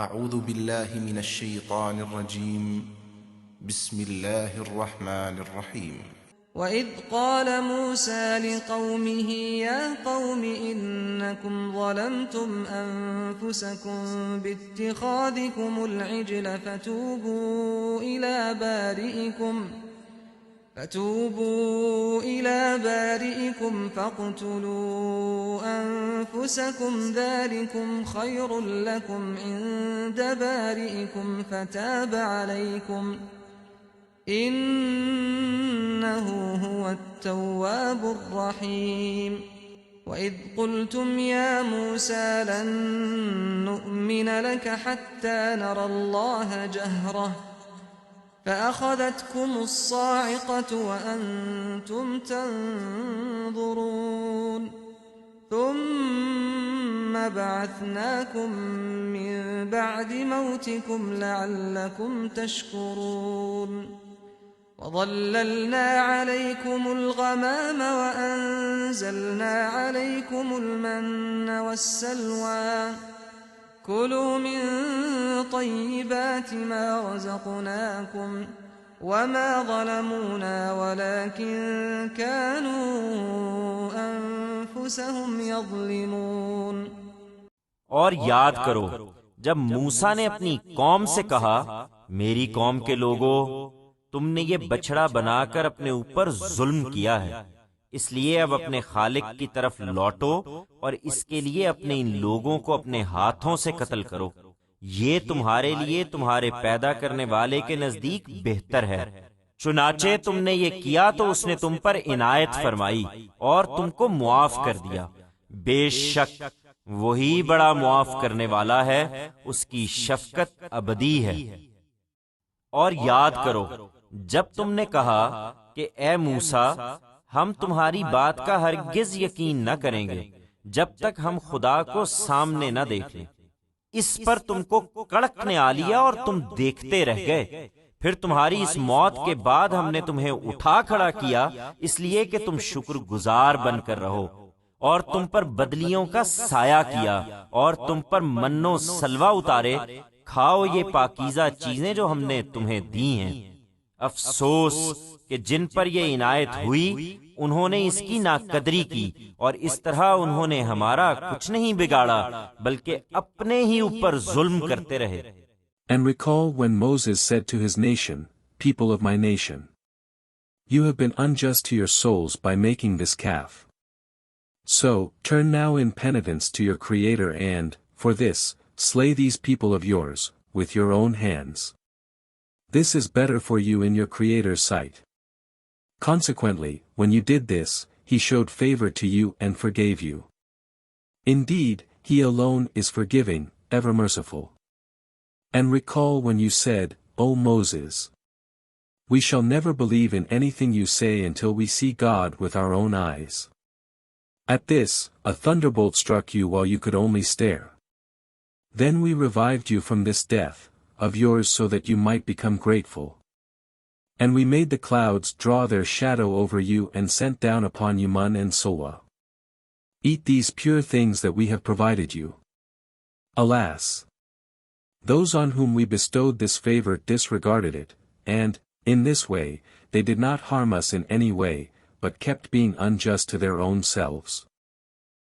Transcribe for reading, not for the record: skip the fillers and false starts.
أعوذ بالله من الشيطان الرجيم. بسم الله الرحمن الرحيم. وإذ قال موسى لقومه يا قوم إنكم ظلمتم أنفسكم باتخاذكم العجل فتوبوا إلى بارئكم فاقتلوا أنفسكم ذلكم خير لكم عند بارئكم فتاب عليكم إنه هو التواب الرحيم. وإذ قلتم يا موسى لن نؤمن لك حتى نرى الله جهرة فأخذتكم الصاعقة وأنتم تنظرون ثم بعثناكم من بعد موتكم لعلكم تشكرون وظللنا عليكم الغمام وأنزلنا عليكم المن والسلوى كلوا من طيبات ما رزقناكم وما ظلمونا ولكن كانوا أنفسهم يظلمون۔ اور یاد کرو جب موسیٰ نے اپنی قوم سے کہا میری قوم کے لوگوں تم نے یہ بچڑا بنا کر اپنے اوپر ظلم کیا ہے، اس لیے اب اپنے خالق کی طرف لوٹو اور اس کے لیے اپنے ان لوگوں کو اپنے ہاتھوں سے قتل کرو، یہ تمہارے لیے تمہارے پیدا کرنے والے کے نزدیک بہتر ہے۔ چنانچہ تم نے یہ کیا تو اس نے تم پر عنایت فرمائی اور تم کو معاف کر دیا، بے شک وہی بڑا معاف کرنے والا ہے، اس کی شفقت ابدی ہے۔ اور یاد کرو جب تم نے کہا کہ اے موسیٰ ہم تمہاری بات کا ہرگز یقین نہ کریں گے جب تک ہم خدا کو سامنے نہ دیکھ لیں، اس پر تم کو کڑک نے آ لیا اور تم دیکھتے رہ گئے، پھر تمہاری اس موت کے بعد ہم نے تمہیں اٹھا کھڑا کیا اس لیے کہ تم شکر گزار بن کر رہو، اور تم پر بدلیوں کا سایہ کیا اور تم پر من و سلوہ اتارے، کھاؤ یہ پاکیزہ چیزیں جو ہم نے تمہیں دی ہیں۔ افسوس کہ جن پر یہ عنایت ہوئی انہوں نے اس کی ناقدری کی، اور اس طرح انہوں نے ہمارا کچھ نہیں بگاڑا بلکہ اپنے ہی اوپر ظلم کرتے رہے۔ And recall when Moses said to his nation, people of my nation, you have been unjust to your souls by making this calf. So, turn now in penitence to your Creator and, for this, slay these people of yours, with your own hands. This is better for you in your Creator's sight. Consequently, when you did this, he showed favor to you and forgave you. Indeed, he alone is forgiving, ever merciful. And recall when you said, O Moses, we shall never believe in anything you say until we see God with our own eyes. At this, a thunderbolt struck you while you could only stare. Then we revived you from this death of yours so that you might become grateful. And we made the clouds draw their shadow over you and sent down upon you man and salwa. Eat these pure things that we have provided you. Alas! Those on whom we bestowed this favor disregarded it, and, in this way, they did not harm us in any way, but kept being unjust to their own selves.